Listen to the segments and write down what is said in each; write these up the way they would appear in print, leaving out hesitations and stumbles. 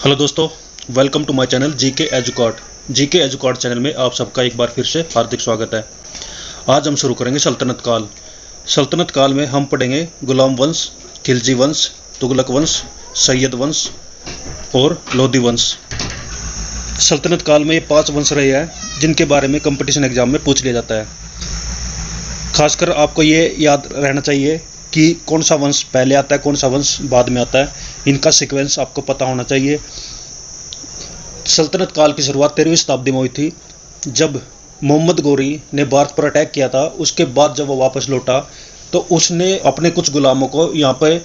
Hello दोस्तों, welcome to my channel GK educate channel में आप सबका एक बार फिर से हार्दिक स्वागत है। आज हम शुरू करेंगे सल्तनत काल में हम पढ़ेंगे गुलाम वंश, खिलजी वंश, तुगलक वंश, सैयद वंश और लोधी वंश। सल्तनत काल में ये 5 वंश रहे हैं जिनके बारे में कंपटीशन एग्जाम में पूछ लिया जाता है। खासकर आपको ये याद रहना चाहिए कि कौन सा वंश पहले आता है, कौन सा वंश बाद में आता है। इनका सीक्वेंस आपको पता होना चाहिए। सल्तनत काल की शुरुआत 13वीं शताब्दी में हुई थी, जब मोहम्मद गोरी ने भारत पर अटैक किया था। उसके बाद जब वो वापस लौटा तो उसने अपने कुछ गुलामों को यहाँ पर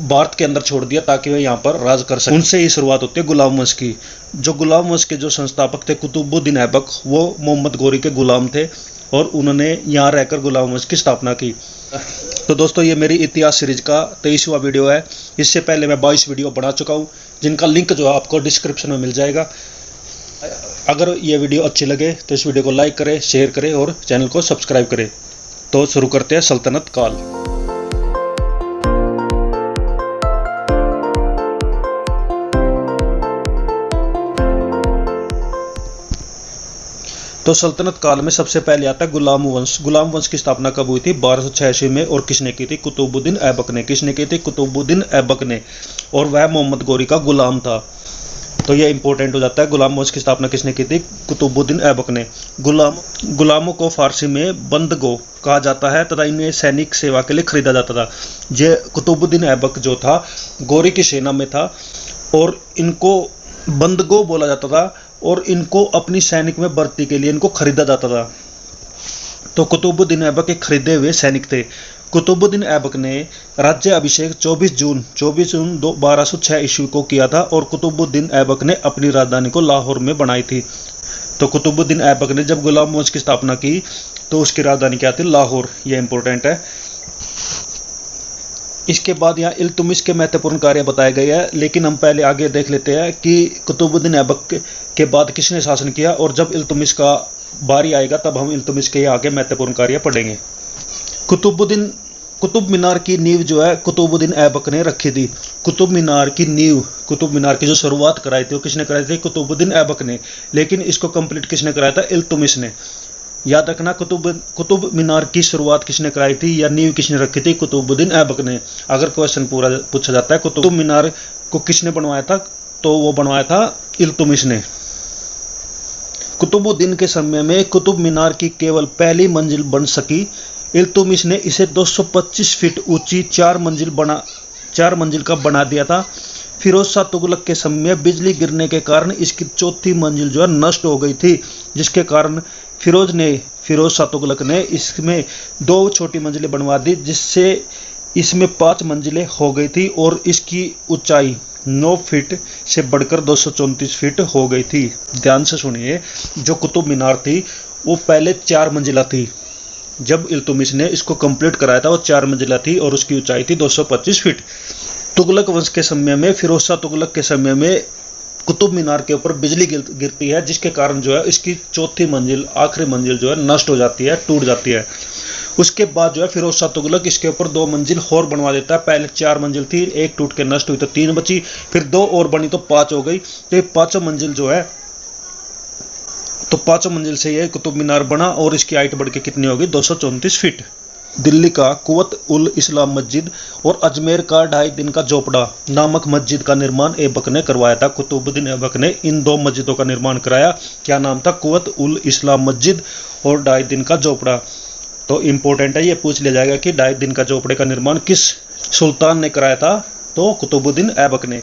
भारत के अंदर छोड़ दिया ताकि वे यहाँ पर राज कर सकें। उनसे ही शुरुआत होती है गुलाम वंश की। जो गुलाम वंश के जो संस्थापक थे कुतुबुद्दीन ऐबक, वो मोहम्मद गोरी के गुलाम थे और उन्होंने यहाँ रहकर गुलाम वंश की स्थापना की। तो दोस्तों, ये मेरी इतिहास सीरीज का 23वां वीडियो है। इससे पहले मैं 22 वीडियो बना चुका हूँ, जिनका लिंक जो है आपको डिस्क्रिप्शन में मिल जाएगा। अगर ये वीडियो अच्छी लगे तो इस वीडियो को लाइक करें, शेयर करें और चैनल को सब्सक्राइब करें। तो शुरू करते हैं सल्तनत काल। तो सल्तनत काल में सबसे पहले आता है गुलाम वंश। गुलाम वंश की स्थापना कब हुई थी? 1286 में। और किसने की थी? कुतुबुद्दीन ऐबक ने। किसने की थी? कुतुबुद्दीन ऐबक ने। और वह मोहम्मद गोरी का गुलाम था। तो यह इंपॉर्टेंट हो जाता है। गुलाम वंश की स्थापना किसने की थी? कुतुबुद्दीन ऐबक ने। गुलामों को फारसी में बंदगो कहा जाता है तथा इन्हें सैनिक सेवा के लिए खरीदा जाता था। ये कुतुबुद्दीन ऐबक जो था गोरी की सेना में था और इनको बंदगो बोला जाता था और इनको अपनी सैनिक में भर्ती के लिए इनको खरीदा जाता था। तो कुतुबुद्दीन ऐबक एक खरीदे हुए सैनिक थे। कुतुबुद्दीन ऐबक ने राज्य अभिषेक 24 जून 1206 ईस्वी को किया था और कुतुबुद्दीन ऐबक ने अपनी राजधानी को लाहौर में बनाई थी। तो कुतुबुद्दीन ऐबक ने जब गुलाम वंश की स्थापना की तो उसकी राजधानी क्या थी? लाहौर। यह इंपॉर्टेंट है। इसके बाद यहाँ इल्तुतमिश के महत्वपूर्ण कार्य बताए गए हैं, लेकिन हम पहले आगे देख लेते हैं कि कुतुबुद्दीन ऐबक के बाद किसने शासन किया। और जब इल्तुतमिश का बारी आएगा तब हम इल्तुतमिश के आगे महत्वपूर्ण कार्य पढ़ेंगे। कुतुब मीनार की नींव जो है कुतुबुद्दीन ऐबक ने रखी थी। कुतुब मीनार की जो शुरुआत कराई थी वो किसने कराई थी? कुतुबुद्दीन ऐबक ने। लेकिन इसको कंप्लीट किसने कराया था? इल्तुतमिश ने। याद रखना, कुतुब मीनार की शुरुआत किसने कराई थी या नींव किसने रखी थी? कुतुबुद्दीन ऐबक ने। अगर क्वेश्चन पूरा पूछा जाता है कुतुब मीनार को किसने बनवाया था, तो वो बनवाया था इल्तुतमिश ने। कुतुबुद्दीन के समय में कुतुब मीनार की केवल पहली मंजिल बन सकी। इल्तुतमिश ने इसे 225 फीट ऊंची 4 मंजिल का बना दिया था। फिरोज शाह तुगलक के समय में बिजली गिरने के कारण इसकी चौथी मंजिल जो है नष्ट हो गई थी, जिसके कारण फिरोज शाह तुगलक ने इसमें 2 छोटी मंजिलें बनवा दी, जिससे इसमें 5 मंजिलें हो गई थी और इसकी ऊंचाई 9 फीट से बढ़कर 234 फीट हो गई थी। ध्यान से सुनिए, जो कुतुब मीनार थी वो पहले 4 मंजिला थी। जब इल्तुतमिश ने इसको कंप्लीट कराया था वो 4 मंजिला थी और उसकी ऊंचाई थी 225 फीट। तुगलक वंश के समय में, फिरोज शाह तुगलक के समय में कुतुब मीनार के ऊपर बिजली गिरती है, जिसके कारण जो है इसकी चौथी मंजिल, आखिरी मंजिल जो है नष्ट हो जाती है, टूट जाती है। उसके बाद जो है फिरोज शाह तुगलक इसके ऊपर 2 मंजिल और बनवा देता है। पहले 4 मंजिल थी, एक टूट के नष्ट हुई तो 3 बची, फिर 2 और बनी तो 5 हो गई। तो ये 5 मंजिल जो है, तो 5 मंजिल से ये कुतुब मीनार बना और इसकी हाइट बढ़ के कितनी होगी? 234 फीट। दिल्ली का कुवत उल इस्लाम मस्जिद और अजमेर का 2.5 दिन का झोपड़ा नामक मस्जिद का निर्माण ऐबक ने करवाया था। कुतुबुद्दीन ऐबक ने इन 2 मस्जिदों का निर्माण कराया। क्या नाम था? कुवत उल इस्लाम मस्जिद और 2.5 दिन का झोपड़ा। तो इंपॉर्टेंट है, ये पूछ लिया जाएगा कि 2.5 दिन का झोपड़े का निर्माण किस सुल्तान ने कराया था? तो कुतुबुद्दीन ऐबक ने।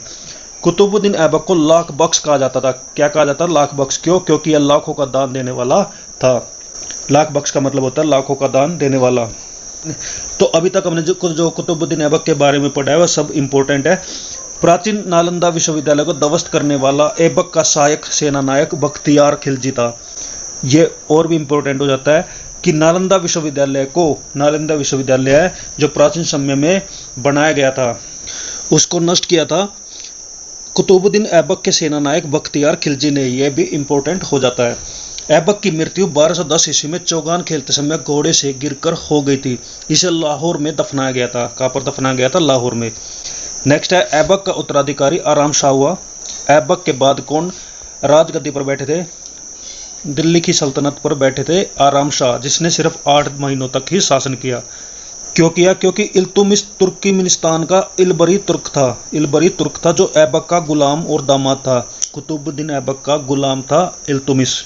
कुतुबुद्दीन ऐबक को लाख बख्श कहा जाता था। क्या कहा जाता? लाख बख्श। क्यों? क्योंकि यह लाखों का दान देने वाला था। लाख बख्श का मतलब होता है लाखों का दान देने वाला। तो अभी तक हमने जो कुतुबुद्दीन ऐबक के बारे में पढ़ा है वह सब इंपॉर्टेंट है। प्राचीन नालंदा विश्वविद्यालय को ध्वस्त करने वाला ऐबक का सहायक सेना नायक बख्तियार खिलजी था। ये और भी इंपॉर्टेंट हो जाता है कि नालंदा विश्वविद्यालय है जो प्राचीन समय में बनाया गया था, उसको नष्ट किया था कुतुबुद्दीन ऐबक के सेना नायक बख्तियार खिलजी ने। यह भी इंपॉर्टेंट हो जाता है। ऐबक की मृत्यु 1210 ईस्वी में चौगान खेलते समय घोड़े से गिरकर हो गई थी। इसे लाहौर में दफनाया गया था। कहाँ पर दफनाया गया था? लाहौर में। नेक्स्ट है ऐबक का उत्तराधिकारी आराम शाह हुआ। ऐबक के बाद कौन राजगद्दी पर बैठे थे? दिल्ली की सल्तनत पर बैठे थे आराम शाह, जिसने सिर्फ 8 महीनों तक ही शासन किया। क्यों किया? क्योंकि इल्तुमिश तुर्कमेनिस्तान का इलबरी तुर्क था जो ऐबक का गुलाम और दामाद था। कुतुबुद्दीन ऐबक का गुलाम था इल्तुमिश।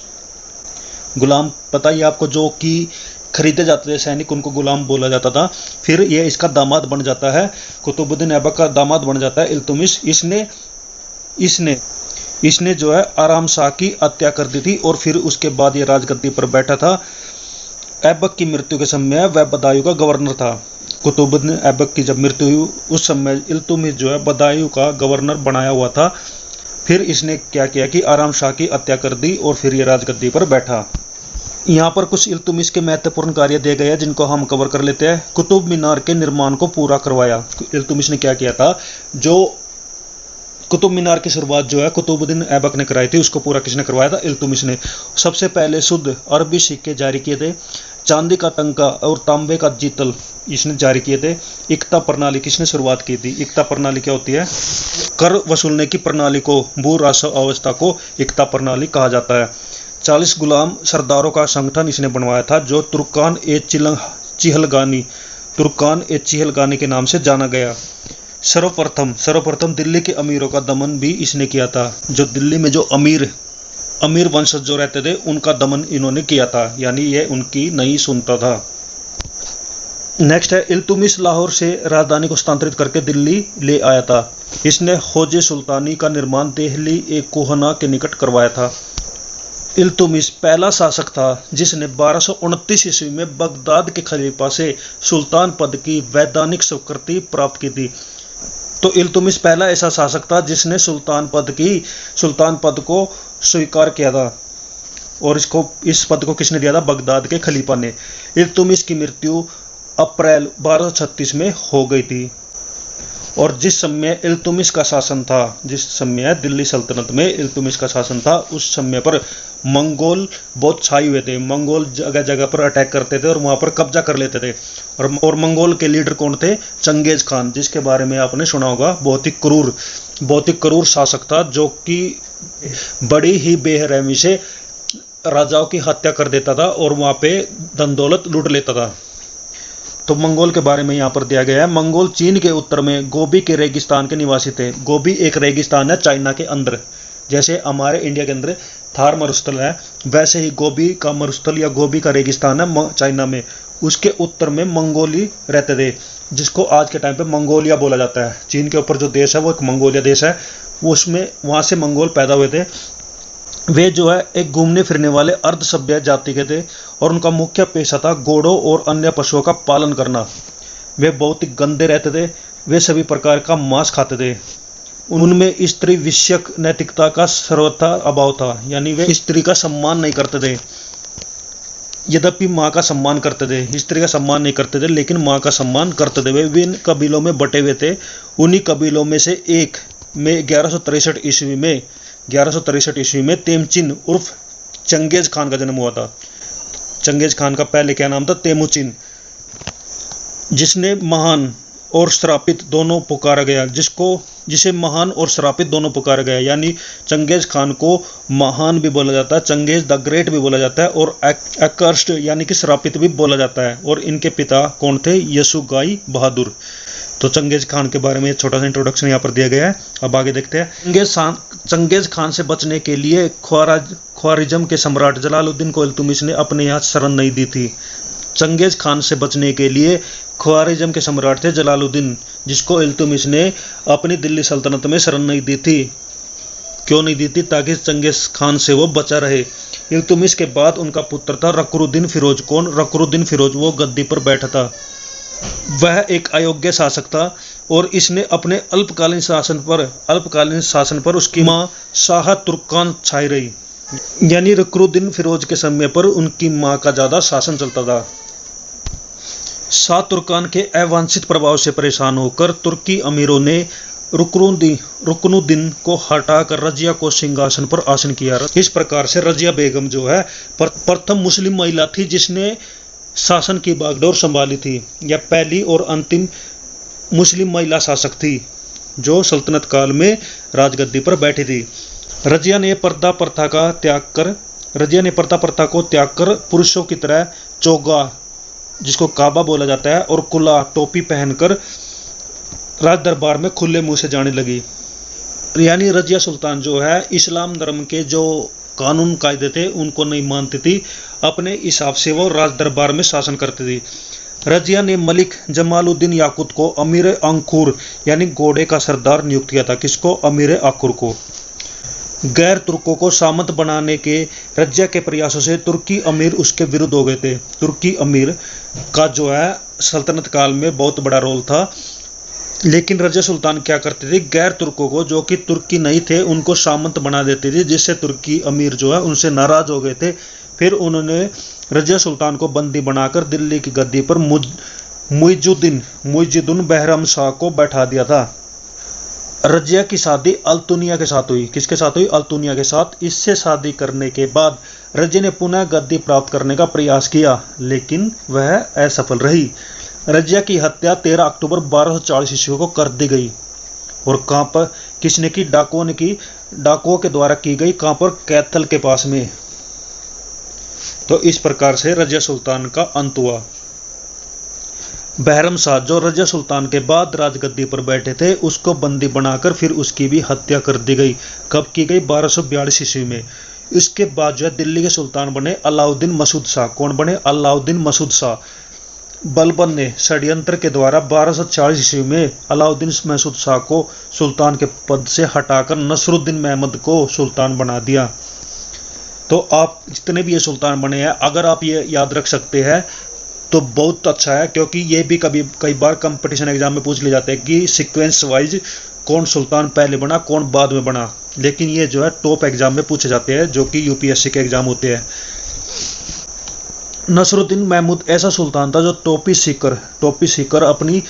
गुलाम पता ही आपको, जो कि खरीदे जाते थे सैनिक, उनको गुलाम बोला जाता था। फिर ये इसका दामाद बन जाता है, कुतुबुद्दीन ऐबक का दामाद बन जाता है इल्तुमिश। इसने जो है आराम शाह की हत्या कर दी थी और फिर उसके बाद ये राजगद्दी पर बैठा था। ऐबक की मृत्यु के समय वह बदायूं का गवर्नर था। कुतुबुद्दीन ऐबक की जब मृत्यु हुई उस समय इल्तुमिश जो है बदायूं का गवर्नर बनाया हुआ था। फिर इसने क्या किया कि आराम शाह की हत्या कर दी और फिर ये राजगद्दी पर बैठा। यहाँ पर कुछ इल्तुमिश के महत्वपूर्ण कार्य दिए गए हैं जिनको हम कवर कर लेते हैं। कुतुब मीनार के निर्माण को पूरा करवाया। इल्तुमिश ने क्या किया था? जो कुतुब मीनार की शुरुआत जो है कुतुबुद्दीन ऐबक ने कराई थी, उसको पूरा किसने करवाया था? इल्तुमिश ने। सबसे पहले शुद्ध अरबी सिक्के जारी किए थे। चांदी का टंका और तांबे का जीतल इसने जारी किए थे। इक्ता प्रणाली किसने शुरुआत की थी? इक्ता प्रणाली क्या होती है? कर वसूलने की प्रणाली को, भू राजस्व अवस्था को इक्ता प्रणाली कहा जाता है। 40 गुलाम सरदारों का संगठन इसने बनवाया था जो तुर्कान ए चिहलगानी के नाम से जाना गया। सर्वप्रथम दिल्ली के अमीरों का दमन भी इसने किया था। जो दिल्ली में जो अमीर वंशज जो रहते थे उनका दमन इन्होंने किया था, यानी ये उनकी नहीं सुनता था। नेक्स्ट है, इल्तुमिश लाहौर से राजधानी को स्थानांतरित करके दिल्ली ले आया था। इसने हौजे सुल्तानी का निर्माण देहली ए कोहना के निकट करवाया था। इल्तुमिश पहला शासक था जिसने 1229 ईस्वी में बगदाद के खलीफा से सुल्तान पद की वैधानिक स्वीकृति प्राप्त की थी। तो इल्तुमिश पहला ऐसा शासक था जिसने सुल्तान पद को स्वीकार किया था। और इस पद को किसने दिया था? बगदाद के खलीफा ने। इल्तुमिश की मृत्यु अप्रैल 1236 में हो गई थी। और जिस समय इल्तुमिश का शासन था, जिस समय दिल्ली सल्तनत में इल्तुमिश का शासन था, उस समय पर मंगोल बहुत छाए हुए थे। मंगोल जगह जगह पर अटैक करते थे और वहां पर कब्जा कर लेते थे। और मंगोल के लीडर कौन थे? चंगेज खान, जिसके बारे में आपने सुना होगा। बहुत ही क्रूर शासक था जो कि बड़ी ही बेरहमी से राजाओं की हत्या कर देता था और वहां पे धन दौलत लूट लेता था। तो मंगोल के बारे में यहाँ पर दिया गया है। मंगोल चीन के उत्तर में गोबी के रेगिस्तान के निवासी थे। गोबी एक रेगिस्तान है चाइना के अंदर, जैसे हमारे इंडिया के अंदर थार मरुस्थल है, वैसे ही गोबी का मरुस्थल या गोबी का रेगिस्तान है चाइना में। उसके उत्तर में मंगोली रहते थे, जिसको आज के टाइम पे मंगोलिया बोला जाता है। चीन के ऊपर जो देश है वो एक मंगोलिया देश है। वहाँ से मंगोल पैदा हुए थे। वे जो है एक घूमने फिरने वाले अर्ध सभ्य जाति के थे और उनका मुख्य पेशा था घोड़ों और अन्य पशुओं का पालन करना। वे बहुत ही गंदे रहते थे। वे सभी प्रकार का मांस खाते थे। उनमें स्त्री विषयक नैतिकता का सर्वथा अभाव था, यानी वे स्त्री का सम्मान नहीं करते थे। यद्यपि माँ का सम्मान करते थे, स्त्री का सम्मान नहीं करते थे, लेकिन माँ का सम्मान करते थे। वे विभिन्न कबीलों में बटे हुए थे। उन्हीं कबीलों में से एक में 1163 ईस्वी में तेमचिन उर्फ चंगेज खान का जन्म हुआ था। चंगेज खान का पहले क्या नाम था? तेमुचिन, जिसने महान और श्रापित दोनों पुकारा गया, जिसे महान और श्रापित दोनों पुकारा गया। यानी चंगेज खान को महान भी बोला जाता है, चंगेज द ग्रेट भी बोला जाता है और एक्कर्स्ट यानी कि श्रापित भी बोला जाता है। और इनके पिता कौन थे? यसुगाई बहादुर। तो चंगेज खान के बारे में छोटा सा इंट्रोडक्शन यहाँ पर दिया गया है। अब आगे देखते हैं। चंगेज खान से बचने के लिए ख्वारिज्म के सम्राट जलालुद्दीन को इल्तुमिश ने अपने यहाँ शरण नहीं दी थी। चंगेज खान से बचने के लिए ख्वारिज्म के सम्राट थे जलालुद्दीन, जिसको इल्तुमिश ने अपनी दिल्ली सल्तनत में शरण नहीं दी थी। क्यों नहीं दी थी? ताकि चंगेज खान से वो बचा रहे। इल्तुमिश के बाद उनका पुत्र था रकरुद्दीन फिरोज। कौन? रकरुद्दीन फिरोज। वो गद्दी पर बैठा था। वह एक अयोग्य शासक था और इसने अपने अल्पकालीन शासन पर उसकी मां शाह तुर्कान छाई रही। यानी रकरुद्दीन फिरोज के समय पर उनकी मां का ज्यादा शासन चलता था। शाह तुर्कान के अवांछित प्रभाव से परेशान होकर तुर्की अमीरों ने रुकनुद्दीन को हटाकर रजिया को सिंहासन पर आसन किया। इस प्रकार से रजिया बेगम जो है प्रथम मुस्लिम महिला थी जिसने शासन की बागडोर संभाली थी। यह पहली और अंतिम मुस्लिम महिला शासक थी। जो सल्तनत काल में राजगद्दी पर बैठी थी। रजिया ने पर्दा प्रथा को त्याग कर पुरुषों की तरह चोगा, जिसको काबा बोला जाता है, और कुला टोपी पहनकर राज दरबार में खुले मुंह से जाने लगी। यानी रजिया सुल्तान जो है इस्लाम धर्म के जो कानून कायदे थे उनको नहीं मानती थी, अपने हिसाब से वो राज दरबार में शासन करती थी। रजिया ने मलिक जमालुद्दीन याकूत को अमीर अंकुर यानी घोड़े का सरदार नियुक्त किया था। किसको? अमीर अंकुर को। गैर तुर्कों को सामंत बनाने के रजिया के प्रयासों से तुर्की अमीर उसके विरुद्ध हो गए थे। तुर्की अमीर का जो है सल्तनत काल में बहुत बड़ा रोल था, लेकिन रजिया सुल्तान क्या करते थे, गैर तुर्कों को जो कि तुर्की नहीं थे उनको सामंत बना देते थे, जिससे तुर्की अमीर जो है उनसे नाराज हो गए थे। फिर उन्होंने रजिया सुल्तान को बंदी बनाकर दिल्ली की गद्दी पर मुइजुद्दीन बहरम शाह को बैठा दिया था। रजिया की शादी अल्तुनिया के साथ हुई। किसके साथ हुई? अल्तुनिया के साथ। इससे शादी करने के बाद रजिया ने पुनः गद्दी प्राप्त करने का प्रयास किया, लेकिन वह असफल रही। रजिया की हत्या 13 अक्टूबर 1240 ईस्वी को कर दी गई। और कहां पर किसने की? डाकुओं ने की। डाकुओं के द्वारा की गई। कहां पर? कैथल के पास में। तो इस प्रकार से रजिया सुल्तान का अंत हुआ। बहरम शाह जो रजिया सुल्तान के बाद राजगद्दी पर बैठे थे उसको बंदी बनाकर फिर उसकी भी हत्या कर दी गई। कब की गई? 1242 ईस्वी में। इसके बाद जो है दिल्ली के सुल्तान बने अलाउद्दीन मसूद शाह। कौन बने? अलाउद्दीन मसूद शाह। बलबन ने षड्यंत्र के द्वारा 1240 ईस्वी में अलाउद्दीन मसूद शाह को सुल्तान के पद से हटाकर नसरुद्दीन महमूद को सुल्तान बना दिया। तो आप जितने भी ये सुल्तान बने हैं, अगर आप ये याद रख सकते हैं तो बहुत अच्छा है, क्योंकि ये भी कई बार कंपटीशन एग्जाम में पूछ ले जाते हैं कि सीक्वेंस वाइज कौन सुल्तान पहले बना कौन बाद में बना। लेकिन ये जो है टॉप एग्जाम में पूछे जाते हैं, जो कि यूपीएससी के एग्जाम होते हैं। नसरुद्दीन महमूद ऐसा सुल्तान था जो टोपी सीकर अपनी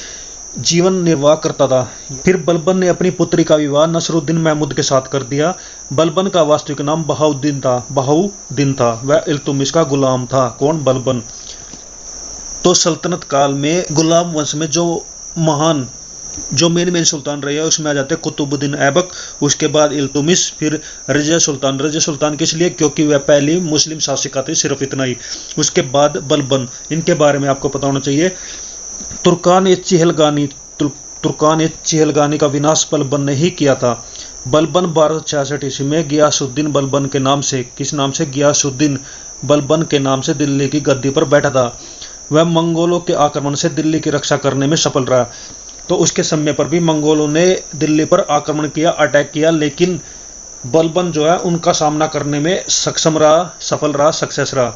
जीवन निर्वाह करता था। फिर बलबन ने अपनी पुत्री का विवाह नसरुद्दीन महमूद के साथ कर दिया। बलबन का वास्तविक नाम बहाउद्दीन था। वह इल्तुतमिश का गुलाम था। कौन? बलबन। तो सल्तनत काल में गुलाम वंश में जो मेन सुल्तान रहे हैं उसमें आ जाते हैं कुतुबुद्दीन ऐबक, उसके बाद इल्तुतमिश, फिर रजिया सुल्तान किस लिए? क्योंकि वह पहली मुस्लिम शासिका थी, सिर्फ इतना ही। उसके बाद बलबन, इनके बारे में आपको पता होना चाहिए। तुर्कान चिहलगानी का विनाश बलबन ने ही किया था। बलबन 1266 ईस्वी में गियासुद्दीन बलबन के नाम से, किस नाम से? गियासुद्दीन बलबन के नाम से दिल्ली की गद्दी पर बैठा था। वह मंगोलों के आक्रमण से दिल्ली की रक्षा करने में सफल रहा। तो उसके समय पर भी मंगोलों ने दिल्ली पर आक्रमण किया, अटैक किया, लेकिन बलबन जो है उनका सामना करने में सक्षम रहा, सफल रहा, सक्सेस रहा।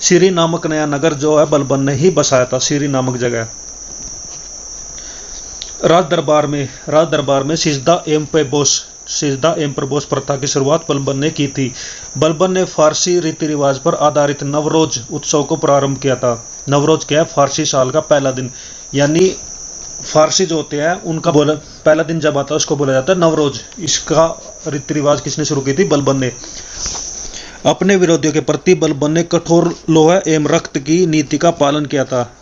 सीरी नामक नया नगर जो है बलबन ने ही बसाया था, सीरी नामक जगह। राज दरबार में सिजदा एम बोस प्रथा की शुरुआत बलबन ने की थी। बलबन ने फारसी रीति रिवाज पर आधारित नवरोज उत्सव को प्रारंभ किया था। नवरोज क्या है? फारसी साल का पहला दिन, यानी फारसी जो होते हैं उनका पहला दिन जब आता है उसको बोला जाता है नवरोज। इसका रीति रिवाज किसने शुरू की थी? बलबन ने। अपने विरोधियों के प्रति बलबन ने कठोर लोहा एवं रक्त की नीति का पालन किया था।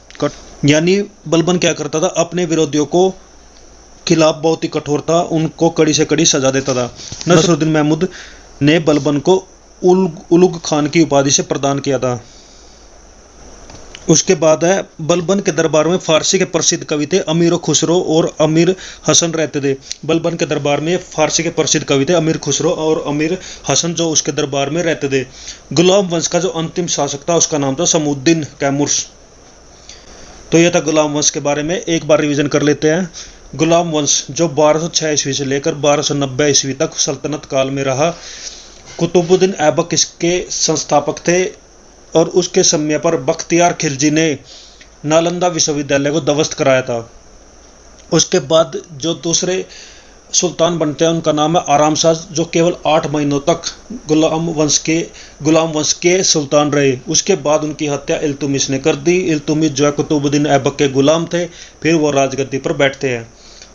यानी बलबन क्या करता था? अपने विरोधियों को खिलाफ बहुत ही कठोर था, उनको कड़ी से कड़ी सजा देता था। नसरुद्दीन महमूद ने बलबन को उलुग खान की उपाधि से प्रदान किया था। उसके बाद है बलबन के दरबार में फारसी के प्रसिद्ध कवि थे अमीर खुसरो और अमीर हसन रहते थे। बलबन के दरबार में फारसी के प्रसिद्ध कवि थे अमीर खुसरो और अमीर हसन, जो उसके दरबार में रहते थे। गुलाम वंश का जो अंतिम शासक था उसका नाम था समउद्दीन कैमुर्स। तो यह था गुलाम वंश के बारे में। एक बार रिवीजन कर लेते हैं। गुलाम वंश जो 1206 ईस्वी से लेकर 1290 ईस्वी तक सल्तनत काल में रहा। कुतुबुद्दीन ऐबक इसके संस्थापक थे और उसके समय पर बख्तियार खिलजी ने नालंदा विश्वविद्यालय को ध्वस्त कराया था। उसके बाद जो दूसरे सुल्तान बनते हैं उनका नाम है आराम शाह, जो केवल 8 महीनों तक गुलाम वंश के सुल्तान रहे। उसके बाद उनकी हत्या इल्तुतमिश ने कर दी। इल्तुतमिश जो है कुतुबुद्दीन ऐबक के गुलाम थे, फिर वो राजगद्दी पर बैठते हैं।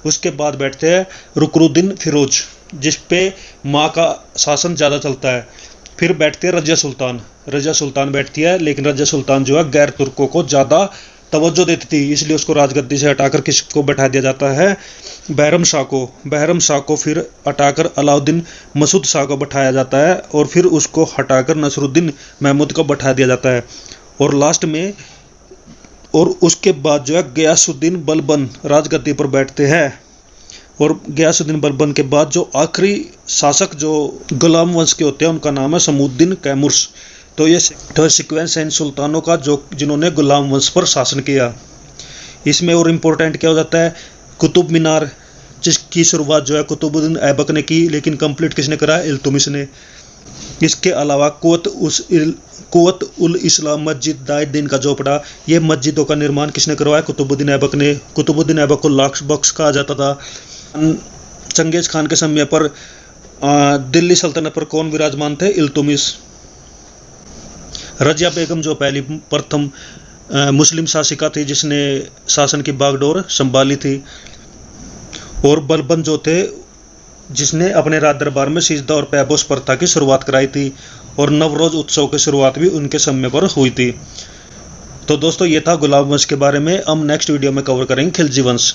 उसके बाद बैठते हैं रुकनुद्दीन फिरोज, जिस पे माँ का शासन ज़्यादा चलता है। फिर बैठते हैं रजिया सुल्तान बैठती है, लेकिन रजिया सुल्तान जो है गैर तुर्कों को ज़्यादा तवज्जो देती थी, इसलिए उसको राजगद्दी से हटाकर किसको बैठा दिया जाता है, बहरम शाह को। बहरम शाह को फिर हटाकर अलाउद्दीन मसूद शाह को बैठाया जाता है और फिर उसको हटाकर नसरुद्दीन महमूद को बैठा दिया जाता है। और लास्ट में और उसके बाद जो है गयासुद्दीन बलबन राजगद्दी पर बैठते हैं। और गयासुद्दीन बलबन के बाद जो आखिरी शासक जो गुलाम वंश के होते हैं उनका नाम है शमूद्दीन कैमुर्स। तो ये सीक्वेंस है इन सुल्तानों का जो जिन्होंने गुलाम वंश पर शासन किया। इसमें और इम्पोर्टेंट क्या हो जाता है, कुतुब मीनार जिसकी शुरुआत जो है कुतुबुद्दीन ऐबक ने की, लेकिन कंप्लीट किसने करा, इल्तुमिश ने। इसके अलावा कुव्वत उल इस्लाम मस्जिद दायद-इन का झोपड़ा, ये मस्जिदों का निर्माण किसने करवाया, कुतुबुद्दीन ऐबक ने। कुतुबुद्दीन ऐबक को लाख बख्श कहा जाता था। चंगेज खान के समय पर दिल्ली सल्तनत पर कौन विराजमान थे, इल्तुमिश। रजिया बेगम जो पहली प्रथम मुस्लिम शासिका थी जिसने शासन की बागडोर संभाली थी। और बलबन जो थे जिसने अपने राज दरबार में सिजदा और पैबोस प्रथा की शुरुआत कराई थी। और नवरोज उत्सव की शुरुआत भी उनके समय पर हुई थी। तो दोस्तों ये था गुलाम वंश के बारे में। हम नेक्स्ट वीडियो में कवर करेंगे खिलजी वंश।